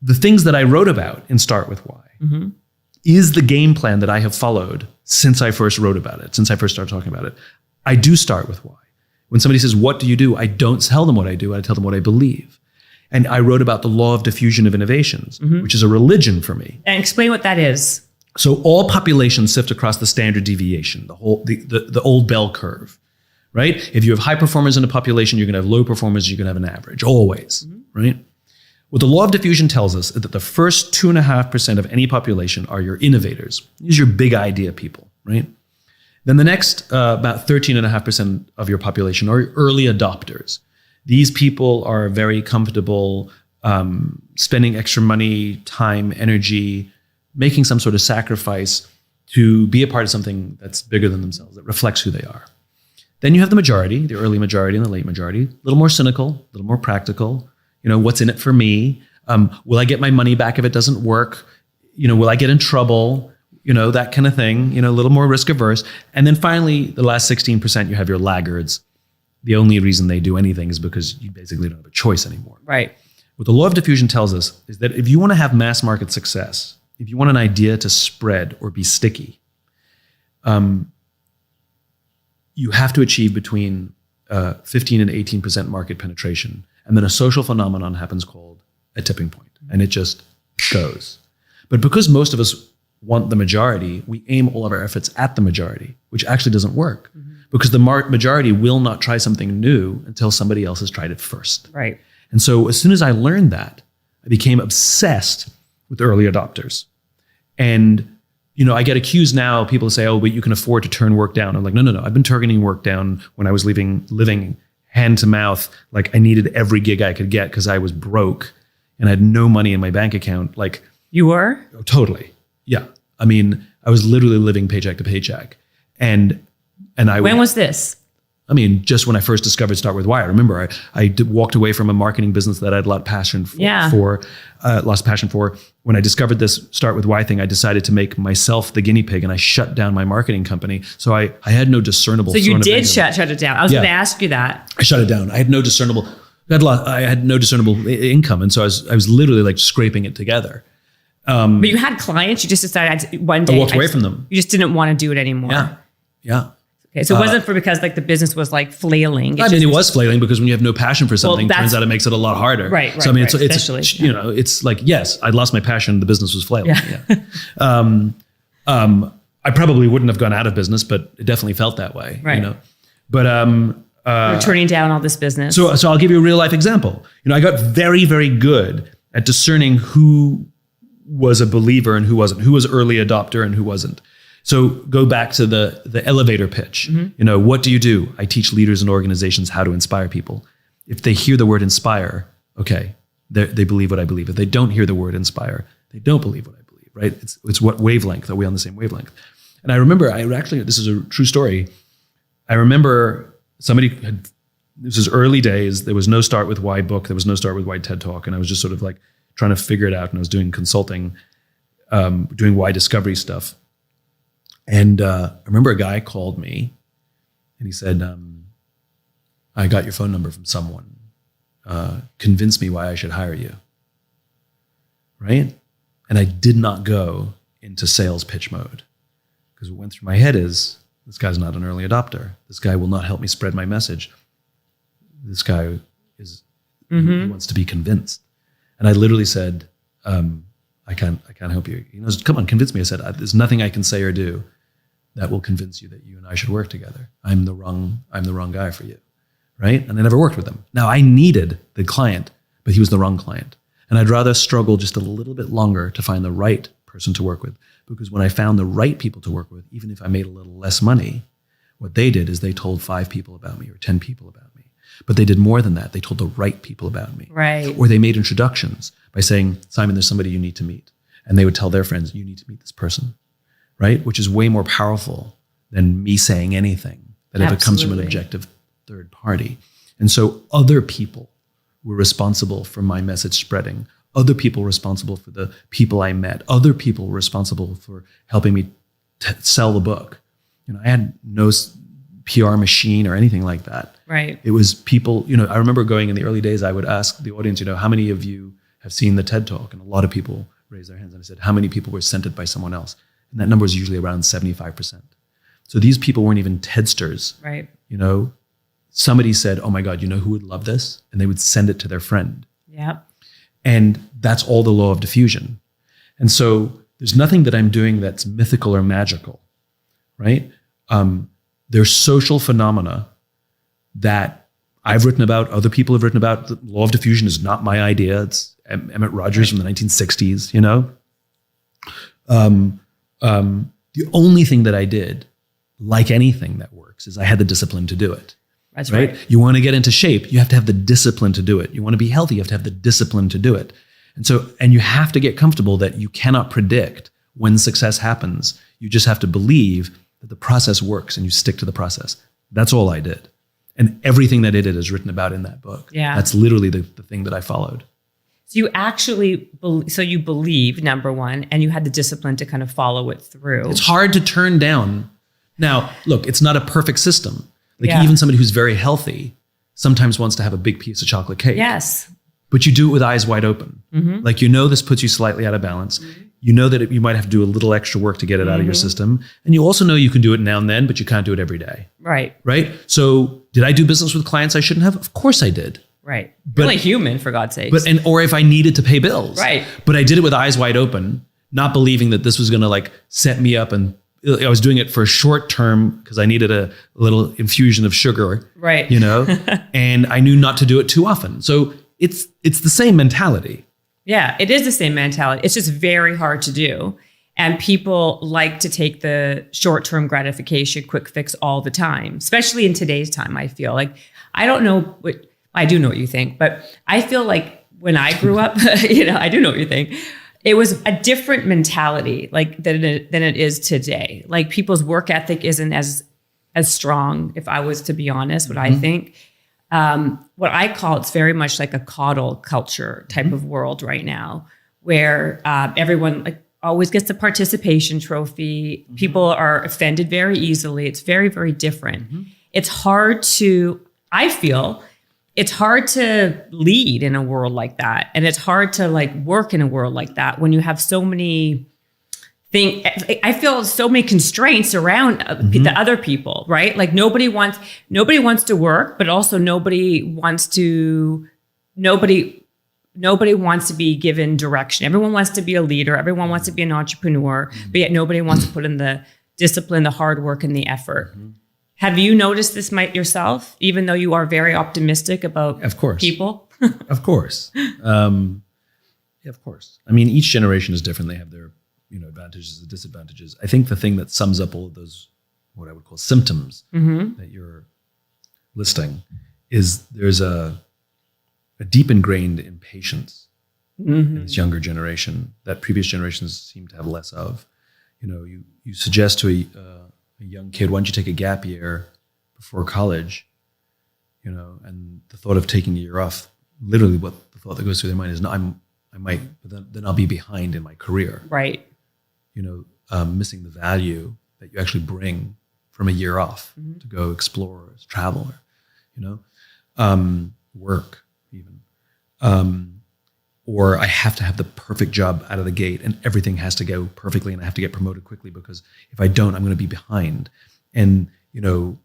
the things that I wrote about in Start With Why is the game plan that I have followed since I first wrote about it, since I first started talking about it. I do start with why. When somebody says, what do you do? I don't tell them what I do. I tell them what I believe. And I wrote about the law of diffusion of innovations, which is a religion for me. And explain what that is. So all populations sift across the standard deviation, the old bell curve, right? If you have high performers in a population, you're going to have low performers, you're going to have an average, always, right? What the law of diffusion tells us is that the first 2.5% of any population are your innovators. These are your big idea people, right? Then the next about 13.5% of your population are early adopters. These people are very comfortable spending extra money, time, energy, making some sort of sacrifice to be a part of something that's bigger than themselves, that reflects who they are. Then you have the majority, the early majority and the late majority, a little more cynical, a little more practical. You know, what's in it for me? Will I get my money back if it doesn't work? You know, will I get in trouble? You know, that kind of thing, you know, a little more risk averse. And then finally, the last 16%, you have your laggards. The only reason they do anything is because you basically don't have a choice anymore. Right. What the law of diffusion tells us is that if you want to have mass market success, if you want an idea to spread or be sticky, you have to achieve between 15 and 18% market penetration. And then a social phenomenon happens called a tipping point, and it just goes. But because most of us want the majority, we aim all of our efforts at the majority, which actually doesn't work because the majority will not try something new until somebody else has tried it first. Right. And so as soon as I learned that, I became obsessed with early adopters. And, you know, I get accused now, people say, oh, but you can afford to turn work down. I'm like, no. I've been targeting work down when I was living hand to mouth. Like I needed every gig I could get because I was broke and I had no money in my bank account. Like you were? Oh, totally. Yeah. I mean, I was literally living paycheck to paycheck. And when was this? I mean, just when I first discovered Start With Why. I remember I walked away from a marketing business that I'd lost passion for. When I discovered this Start With Why thing, I decided to make myself the guinea pig and I shut down my marketing company. So I had no discernible. So you did shut it down. I was going to ask you that. I shut it down. I had no discernible. I had no discernible income, and so I was literally like scraping it together. But you had clients. You just decided one day. I walked away from them. You just didn't want to do it anymore. Yeah. Okay, so it wasn't because like the business was like flailing. It was flailing because when you have no passion for something, it turns out it makes it a lot harder. Right. So I mean, it's you know, it's like, yes, I lost my passion. The business was flailing. Yeah. I probably wouldn't have gone out of business, but it definitely felt that way. Right. You know, but you're turning down all this business. So I'll give you a real life example. You know, I got very, very good at discerning who was a believer and who wasn't, who was early adopter and who wasn't. So go back to the elevator pitch. You know, what do you do? I teach leaders and organizations how to inspire people. If they hear the word inspire, okay, they believe what I believe. If they don't hear the word inspire, they don't believe what I believe, right? It's what wavelength, are we on the same wavelength? And I remember, this is a true story. I remember this was early days. There was no Start With Why book. There was no Start With Why TED Talk. And I was just sort of like trying to figure it out. And I was doing consulting, doing why discovery stuff. And I remember a guy called me and he said, I got your phone number from someone. Convince me why I should hire you. Right? And I did not go into sales pitch mode because what went through my head is, this guy's not an early adopter. This guy will not help me spread my message. This guy is he wants to be convinced. And I literally said, I can't help you. He goes, come on, convince me. I said, there's nothing I can say or do that will convince you that you and I should work together. I'm the wrong guy for you, right? And I never worked with him. Now I needed the client, but he was the wrong client. And I'd rather struggle just a little bit longer to find the right person to work with, because when I found the right people to work with, even if I made a little less money, what they did is they told 5 people about me or 10 people about me. But they did more than that. They told the right people about me. Right. Or they made introductions by saying, Simon, there's somebody you need to meet. And they would tell their friends, you need to meet this person, right? Which is way more powerful than me saying anything that if it comes from an objective third party. And so other people were responsible for my message spreading. Other people responsible for the people I met. Other people responsible for helping me sell the book. You know, I had no PR machine or anything like that. Right. It was people, you know, I remember going in the early days, I would ask the audience, you know, how many of you have seen the TED Talk, and a lot of people raised their hands. And I said, how many people were sent it by someone else? And that number is usually around 75%. So these people weren't even TEDsters. Right. You know, somebody said, oh my God, you know who would love this? And they would send it to their friend. Yep. And that's all the law of diffusion. And so there's nothing that I'm doing that's mythical or magical, right? There's social phenomena that I've written about, other people have written about. The law of diffusion is not my idea. It's Emmett Rogers from the 1960s, you know? The only thing that I did, like anything that works, is I had the discipline to do it. That's right. You want to get into shape, you have to have the discipline to do it. You want to be healthy, you have to have the discipline to do it. And you have to get comfortable that you cannot predict when success happens. You just have to believe that the process works and you stick to the process. That's all I did. And everything that I did is written about in that book. Yeah. That's literally the thing that I followed. So you actually, you believe, number one, and you had the discipline to kind of follow it through. It's hard to turn down. Now, look, it's not a perfect system. Even somebody who's very healthy sometimes wants to have a big piece of chocolate cake. Yes. But you do it with eyes wide open. Mm-hmm. This puts you slightly out of balance. Mm-hmm. You know that you might have to do a little extra work to get it out of your system. And you also know you can do it now and then, but you can't do it every day. Right. Right? So did I do business with clients I shouldn't have? Of course I did. Right. You're only human, for God's sake. Or if I needed to pay bills. Right. But I did it with eyes wide open, not believing that this was going to set me up, and I was doing it for a short term because I needed a little infusion of sugar. Right. And I knew not to do it too often. So it's the same mentality. Yeah, it is the same mentality. It's just very hard to do. And people like to take the short-term gratification, quick fix all the time, especially in today's time, I feel like. I don't know I do know what you think, but I feel like when I grew up, I do know what you think. It was a different mentality than it is today. Like people's work ethic isn't as strong, if I was to be honest, what I think. What I call, it's very much like a coddle culture type of world right now, where everyone always gets a participation trophy. People are offended very easily. It's very, very different. It's hard I feel it's hard to lead in a world like that. And it's hard to work in a world like that when you have so many things. I feel so many constraints around the other people, right? Nobody wants to work, but also nobody wants to be given direction. Everyone wants to be a leader. Everyone wants to be an entrepreneur, but yet nobody wants to put in the discipline, the hard work, and the effort. Have you noticed this yourself, even though you are very optimistic about people? Of course. Of course. I mean, each generation is different. They have their advantages and disadvantages. I think the thing that sums up all of those, what I would call symptoms that you're listing, is there's a deep ingrained impatience in this younger generation that previous generations seem to have less of. You suggest to a young kid, why don't you take a gap year before college? And the thought of taking a year off, literally what the thought that goes through their mind is, no, I might, but then I'll be behind in my career. Right. Missing the value that you actually bring from a year off to go explore, travel, work even. Or I have to have the perfect job out of the gate and everything has to go perfectly and I have to get promoted quickly because if I don't, I'm going to be behind. And, you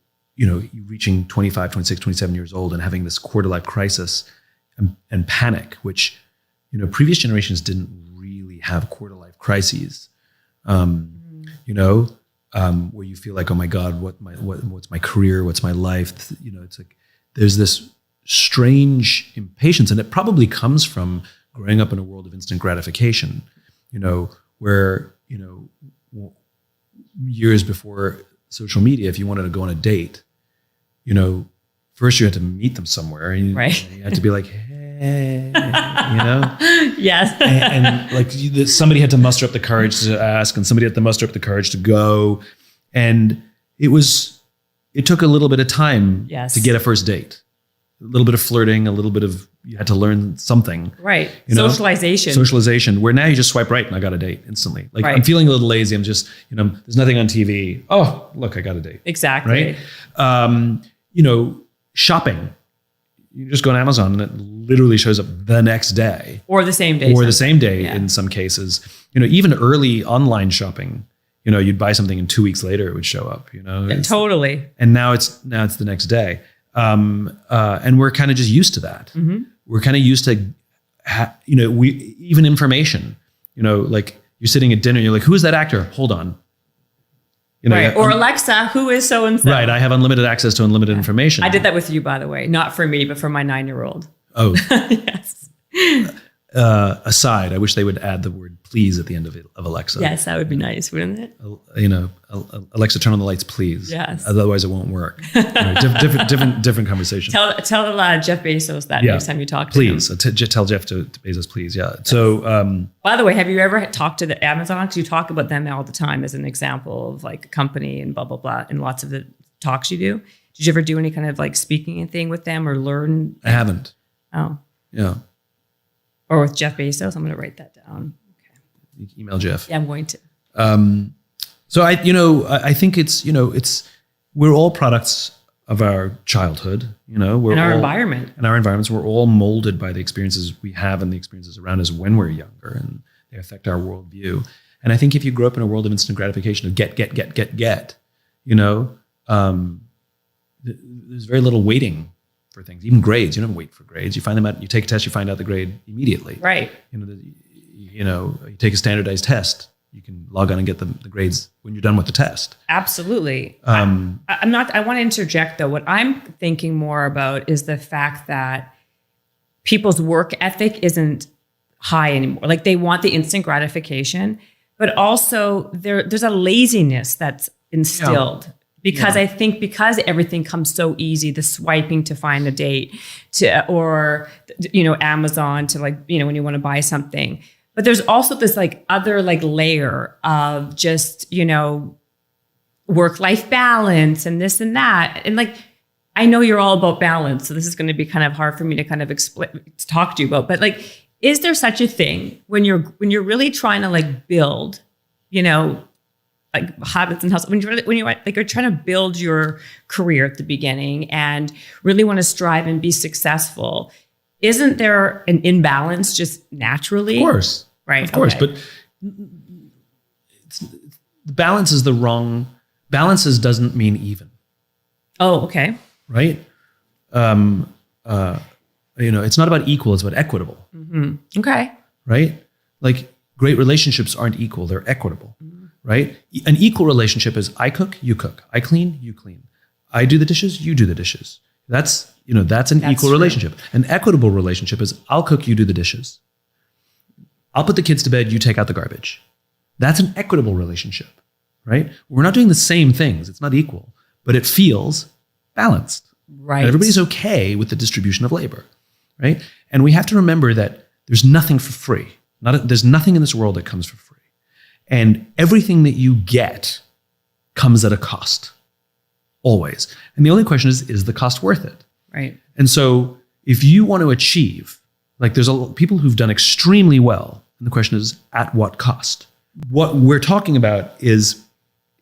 reaching 25, 26, 27 years old and having this quarter life crisis and panic, which, previous generations didn't really have quarter life crises, where you feel like, oh my God, what's my career? What's my life? It's like, there's this strange impatience, and it probably comes from growing up in a world of instant gratification, where, years before social media, if you wanted to go on a date, first you had to meet them somewhere and you had to be like, hey, Yes. and somebody had to muster up the courage to ask and somebody had to muster up the courage to go. And it took a little bit of time to get a first date. A little bit of flirting, you had to learn something. Right. Socialization. Where now you just swipe right and I got a date instantly. I'm feeling a little lazy. I'm just, there's nothing on TV. Oh, look, I got a date. Exactly. Right. Shopping, you just go on Amazon and it literally shows up the next day. Or the same day. Or the same day in some cases. Even early online shopping, you'd buy something and 2 weeks later it would show up, Totally. And now it's the next day. And we're kind of just used to that. Mm-hmm. We're kind of used to, even information, like you're sitting at dinner, you're like, who is that actor? Hold on. Right. Or Alexa, who is so-and-so? Right. I have unlimited access to unlimited information. I did that with you, by the way. Not for me, but for my 9-year-old. Oh. Yes. Aside, I wish they would add the word please at the end of Alexa. Yes, that would be nice, wouldn't it? Alexa, turn on the lights, please. Yes. Otherwise, it won't work. Different conversation. Tell Jeff Bezos that next time you talk to him. Please. Tell Jeff to Bezos, please. Yeah. Yes. So, by the way, have you ever talked to the Amazon? Because you talk about them all the time as an example of like a company and blah, blah, blah, in lots of the talks you do. Did you ever do any kind of like speaking thing with them or learn? I haven't. Oh. Yeah. Or with Jeff Bezos? I'm going to write that down. Okay. You can email Jeff. Yeah, I'm going to. So I think we're all products of our childhood, we're in our all, environment. In our environments, we're all molded by the experiences we have and the experiences around us when we're younger, and they affect our worldview. And I think if you grew up in a world of instant gratification, of get, there's very little waiting for things, even grades. You don't wait for grades. You find them out. You take a test. You find out the grade immediately. Right. You take a standardized test. You can log on and get the grades when you're done with the test. Absolutely. I want to interject though. What I'm thinking more about is the fact that people's work ethic isn't high anymore. Like they want the instant gratification, but also there's a laziness that's instilled. Because I think because everything comes so easy, the swiping to find a date, or Amazon to when you want to buy something. But there's also this other layer of just work-life balance and this and that. And I know you're all about balance, so this is going to be kind of hard for me to kind of talk to you about. But is there such a thing when you're really trying to build, habits and hustle, when you're trying to build your career at the beginning and really want to strive and be successful, isn't there an imbalance just naturally? Of course. Right. Of course. Okay. But the balance is the wrong, balances doesn't mean even. Oh, okay. Right. It's not about equal, it's about equitable. Mm-hmm. Okay. Right. Great relationships aren't equal, they're equitable. Mm-hmm. Right? An equal relationship is I cook, you cook. I clean, you clean. I do the dishes, you do the dishes. That's an equal relationship. An equitable relationship is I'll cook, you do the dishes. I'll put the kids to bed, you take out the garbage. That's an equitable relationship, right? We're not doing the same things. It's not equal, but it feels balanced. Right. And everybody's okay with the distribution of labor, right? And we have to remember that there's nothing for free. There's nothing in this world that comes for free. And everything that you get comes at a cost, always. And the only question is the cost worth it? Right. And so if you want to achieve, there's people who've done extremely well, and the question is, at what cost? What we're talking about is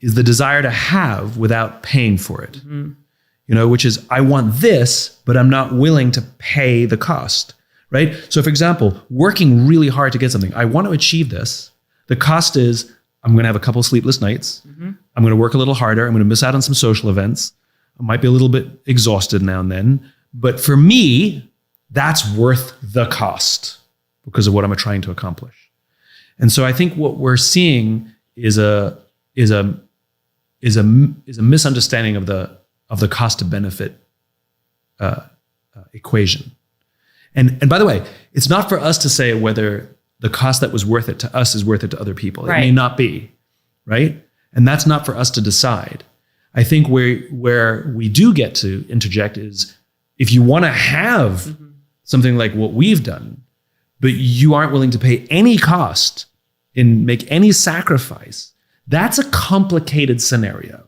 the desire to have without paying for it. Mm-hmm. Which is, I want this, but I'm not willing to pay the cost, right? So for example, working really hard to get something, I want to achieve this. The cost is I'm going to have a couple of sleepless nights. Mm-hmm. I'm going to work a little harder. I'm going to miss out on some social events. I might be a little bit exhausted now and then. But for me, that's worth the cost because of what I'm trying to accomplish. And so I think what we're seeing is a misunderstanding of the cost to benefit equation. And by the way, it's not for us to say whether the cost that was worth it to us is worth it to other people. Right. It may not be, right? And that's not for us to decide. I think where we do get to interject is if you want to have something like what we've done, but you aren't willing to pay any cost and make any sacrifice, that's a complicated scenario,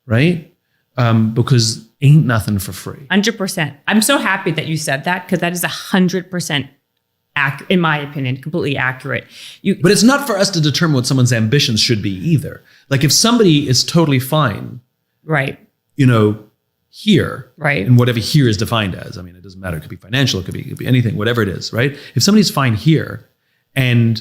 right? Because ain't nothing for free. 100%. I'm so happy that you said that because that is 100%. In my opinion, completely accurate. But it's not for us to determine what someone's ambitions should be either. If somebody is totally fine, right? here. Right. And whatever here is defined as. I mean, it doesn't matter. It could be financial. It could be anything, whatever it is, right? If somebody's fine here and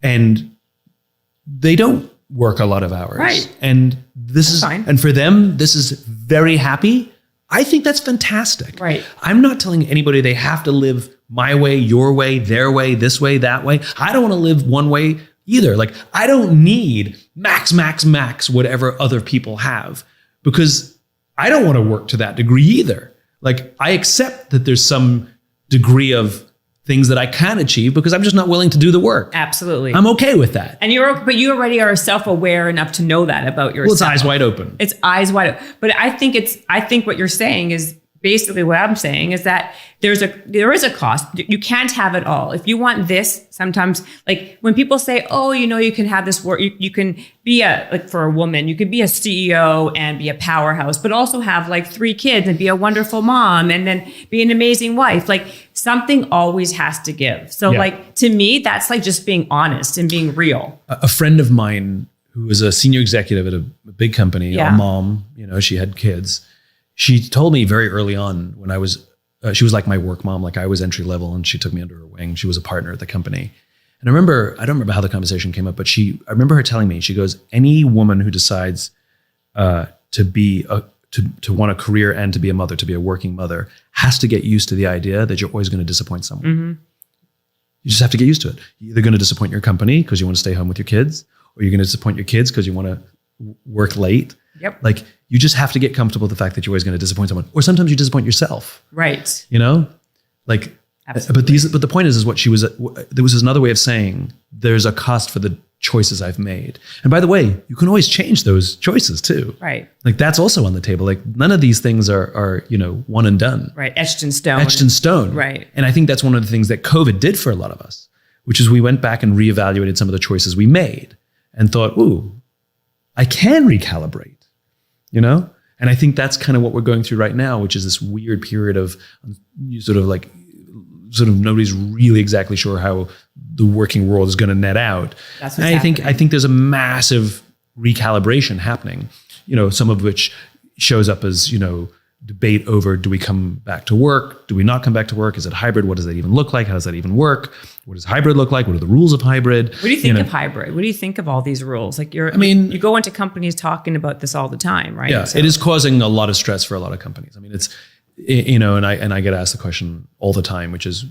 they don't work a lot of hours. Right. And this is fine. And for them, this is very happy. I think that's fantastic. Right. I'm not telling anybody they have to live my way, your way, their way, this way, that way. I don't want to live one way either. Like, I don't need max, whatever other people have, because I don't want to work to that degree either. Like, I accept that there's some degree of things that I can achieve because I'm just not willing to do the work. Absolutely. I'm okay with that. And you already are self-aware enough to know that about yourself. Well, it's eyes wide open. It's eyes wide open. But I think what you're saying is basically what I'm saying is that there is a cost. You can't have it all. If you want this, sometimes, like when people say, oh, you can have this work, you can be for a woman, you could be a CEO and be a powerhouse, but also have like 3 kids and be a wonderful mom and then be an amazing wife. Like, something always has to give. So like, to me, that's like just being honest and being real. A friend of mine who was a senior executive at a big company, a mom, she had kids. She told me very early on when I was, she was like my work mom, like I was entry level, and she took me under her wing. She was a partner at the company. And I don't remember how the conversation came up, but I remember her telling me, she goes, any woman who decides to want a career and to be a mother, to be a working mother, has to get used to the idea that you're always going to disappoint someone. Mm-hmm. You just have to get used to it. You're either going to disappoint your company because you want to stay home with your kids, or you're going to disappoint your kids because you want to work late. Yep. Like, you just have to get comfortable with the fact that you're always going to disappoint someone, or sometimes you disappoint yourself. Right. Like, absolutely. But the point is what there was another way of saying there's a cost for the choices I've made. And by the way, you can always change those choices too. Right. Like, that's also on the table. Like, none of these things are one and done. Right. Etched in stone. Etched in stone. Right. And I think that's one of the things that COVID did for a lot of us, which is we went back and reevaluated some of the choices we made and thought, ooh, I can recalibrate. And I think that's kind of what we're going through right now, which is this weird period of sort of nobody's really exactly sure how the working world is going to net out. That's what's happening. I think there's a massive recalibration happening, some of which shows up as, debate over, do we come back to work? Do we not come back to work? Is it hybrid? What does that even look like? How does that even work? What does hybrid look like? What are the rules of hybrid? What do you think of hybrid? What do you think of all these rules? Like, you go into companies talking about this all the time, right? Yeah, so it is causing a lot of stress for a lot of companies. I mean, it's, and I get asked the question all the time, which is,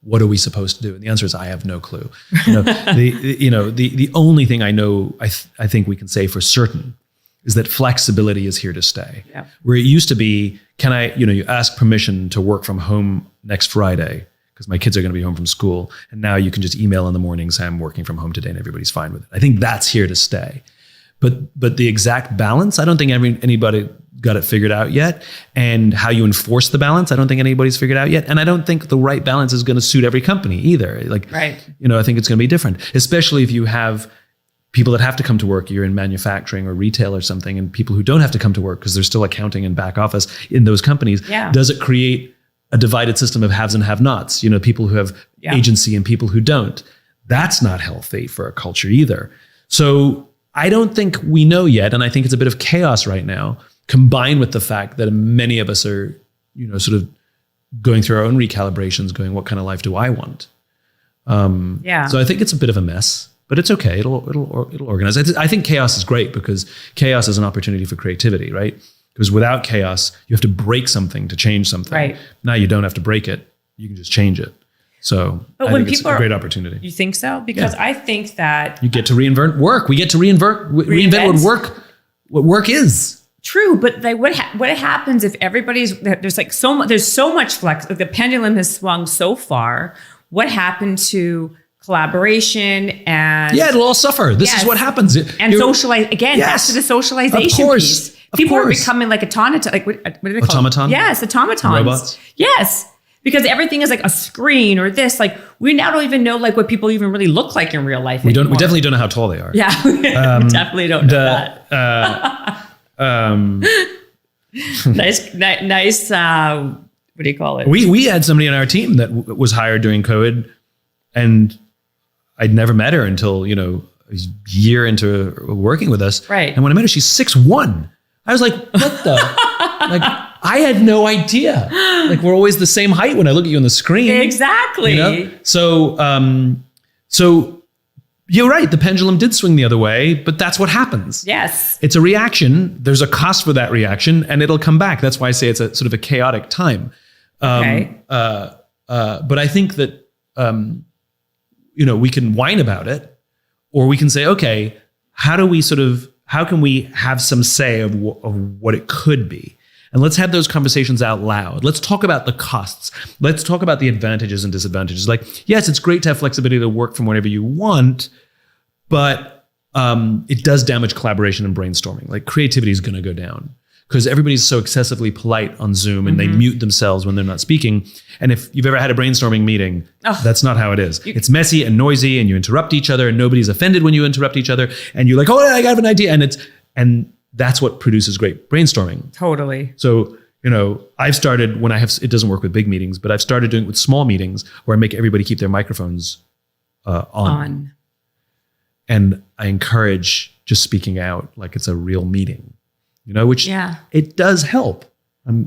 what are we supposed to do? And the answer is, I have no clue. The only thing I know, I think we can say for certain, is that flexibility is here to stay. Yeah. Where it used to be, you ask permission to work from home next Friday because my kids are going to be home from school. And now you can just email in the morning, say I'm working from home today, and everybody's fine with it. I think that's here to stay. But the exact balance, I don't think anybody got it figured out yet. And how you enforce the balance, I don't think anybody's figured out yet. And I don't think the right balance is going to suit every company either. Like, right. I think it's going to be different, especially if you have people that have to come to work, you're in manufacturing or retail or something, and people who don't have to come to work because there's still accounting and back office in those companies. Yeah. Does it create a divided system of haves and have-nots? People who have agency and people who don't. That's not healthy for a culture either. So I don't think we know yet, and I think it's a bit of chaos right now, combined with the fact that many of us are, sort of going through our own recalibrations, going, what kind of life do I want? So I think it's a bit of a mess. But it's okay. It'll organize. I think chaos is great because chaos is an opportunity for creativity, right? Because without chaos, you have to break something to change something. Right. Now you don't have to break it. You can just change it. So I think it's a great opportunity. You think so? Because I think that you get to reinvent work. We get to reinvent what work is. True, but what happens if there's so much flex? Like, the pendulum has swung so far. What happened to collaboration and it'll all suffer. This is what happens. And socialize again. Back to the socialization piece. People are becoming like automaton. Like, what do they call automaton? Yes, automatons. Robots. Yes, because everything is like a screen or this. Like, we now don't even know like what people even really look like in real life. We definitely don't know how tall they are. Yeah, we definitely don't know that. Nice. What do you call it? We had somebody on our team that was hired during COVID, and I'd never met her until, a year into working with us. Right. And when I met her, she's 6'1". I was like, what the? Like, I had no idea. Like we're always the same height when I look at you on the screen. Exactly. You know? So you're right. The pendulum did swing the other way, but that's what happens. Yes. It's a reaction. There's a cost for that reaction, and it'll come back. That's why I say it's a sort of a chaotic time. Okay. But I think that, we can whine about it, or we can say, okay, how can we have some say of what it could be? And let's have those conversations out loud. Let's talk about the costs. Let's talk about the advantages and disadvantages. Like, yes, it's great to have flexibility to work from whenever you want, but it does damage collaboration and brainstorming. Like creativity is going to go down because everybody's so excessively polite on Zoom and they mute themselves when they're not speaking. And if you've ever had a brainstorming meeting, that's not how it is. It's messy and noisy and you interrupt each other and nobody's offended when you interrupt each other. And you're like, oh, I got an idea. And that's what produces great brainstorming. Totally. So, I've started it doesn't work with big meetings, but I've started doing it with small meetings where I make everybody keep their microphones on. And I encourage just speaking out like it's a real meeting, which it does help.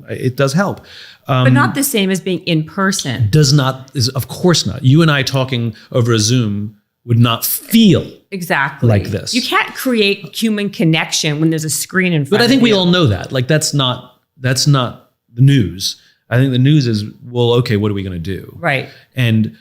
It does help. But not the same as being in person. Of course not. You and I talking over a Zoom would not feel exactly like this. You can't create human connection when there's a screen in front of you. But I think we all know that. Like that's not the news. I think the news is, well, okay, what are we going to do? Right. And,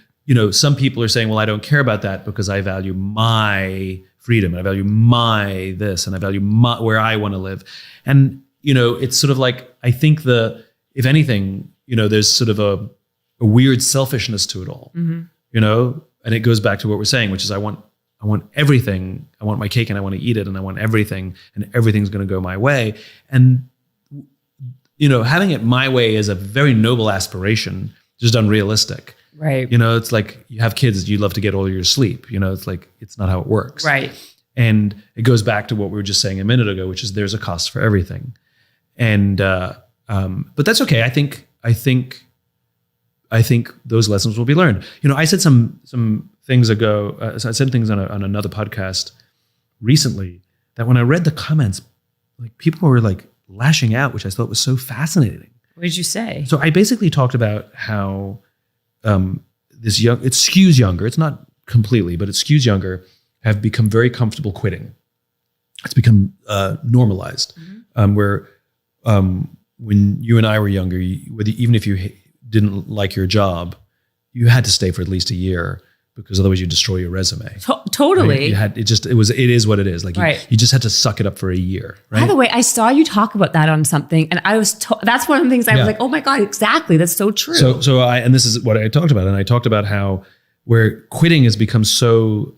some people are saying, well, I don't care about that because I value my freedom and I value my this and I value where I want to live. And, it's sort of like, I think if anything, there's sort of a weird selfishness to it all, and it goes back to what we're saying, which is I want everything. I want my cake and I want to eat it and I want everything and everything's going to go my way. And, having it my way is a very noble aspiration, just unrealistic. Right. It's like you have kids, you love to get all your sleep. It's like, it's not how it works. Right. And it goes back to what we were just saying a minute ago, which is there's a cost for everything. And, but that's okay. I think those lessons will be learned. I said some things ago. I said things on another podcast recently that when I read the comments, like people were like lashing out, which I thought was so fascinating. What did you say? So I basically talked about how it skews younger. It's not completely, but it skews younger. Have become very comfortable quitting. It's become normalized. Where when you and I were younger, even if you didn't like your job, you had to stay for at least a year because otherwise you destroy your resume. Totally. Right? It is what it is. Like you just had to suck it up for a year. Right? By the way, I saw you talk about that on something, and that's one of the things I was like, oh my God, exactly. That's so true. And this is what I talked about. And I talked about how where quitting has become so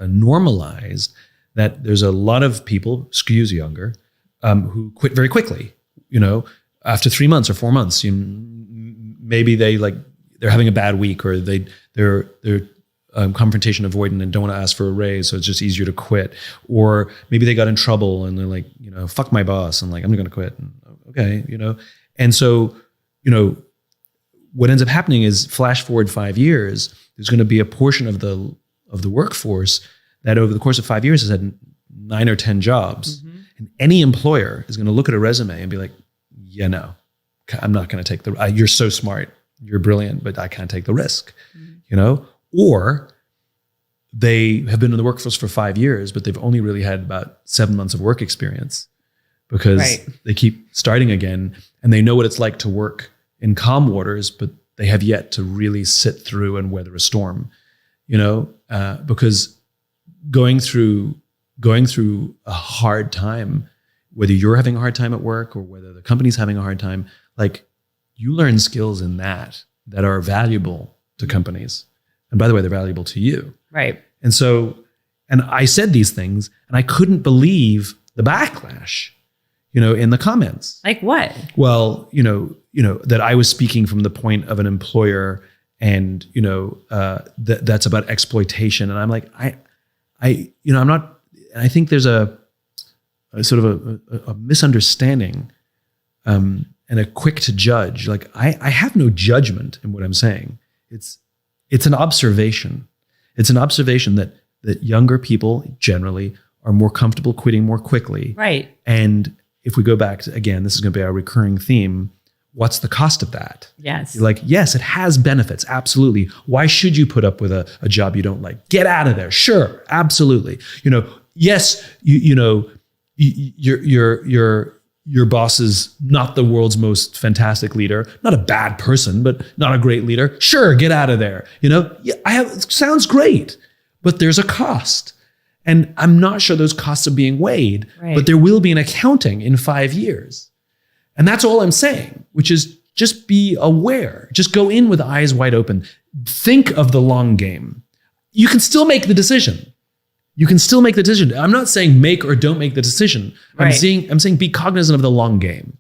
normalized that there's a lot of people, skews younger, who quit very quickly. After 3 months or 4 months, maybe they're having a bad week, or they're confrontation avoidant and don't want to ask for a raise, so it's just easier to quit. Or maybe they got in trouble and they're like, fuck my boss, and like I'm going to quit. And, okay, And so, what ends up happening is, flash forward 5 years, there's going to be a portion of the workforce that over the course of 5 years has had 9 or 10 jobs. And any employer is going to look at a resume and be like, yeah, no, I'm not going to take you're so smart, you're brilliant, but I can't take the risk, Or they have been in the workforce for 5 years, but they've only really had about 7 months of work experience because they keep starting again, and they know what it's like to work in calm waters, but they have yet to really sit through and weather a storm, because going through a hard time, whether you're having a hard time at work or whether the company's having a hard time, like you learn skills in that are valuable to companies. And by the way, they're valuable to you. Right. And I said these things and I couldn't believe the backlash, in the comments. Like what? Well, that I was speaking from the point of an employer and, that's about exploitation. And I'm like, I'm not, and I think there's a sort of a misunderstanding and a quick to judge. Like I have no judgment in what I'm saying. It's an observation. It's an observation that younger people generally are more comfortable quitting more quickly. Right. And if we go back to, again, this is going to be our recurring theme. What's the cost of that? Yes. You're like, yes, it has benefits. Absolutely. Why should you put up with a job you don't like? Get out of there. Sure. Absolutely. Yes, your boss is not the world's most fantastic leader, not a bad person, but not a great leader. Sure. Get out of there. Sounds great, but there's a cost. And I'm not sure those costs are being weighed, but there will be an accounting in 5 years. And that's all I'm saying, which is just be aware. Just go in with eyes wide open. Think of the long game. You can still make the decision. I'm not saying make or don't make the decision. I'm saying be cognizant of the long game.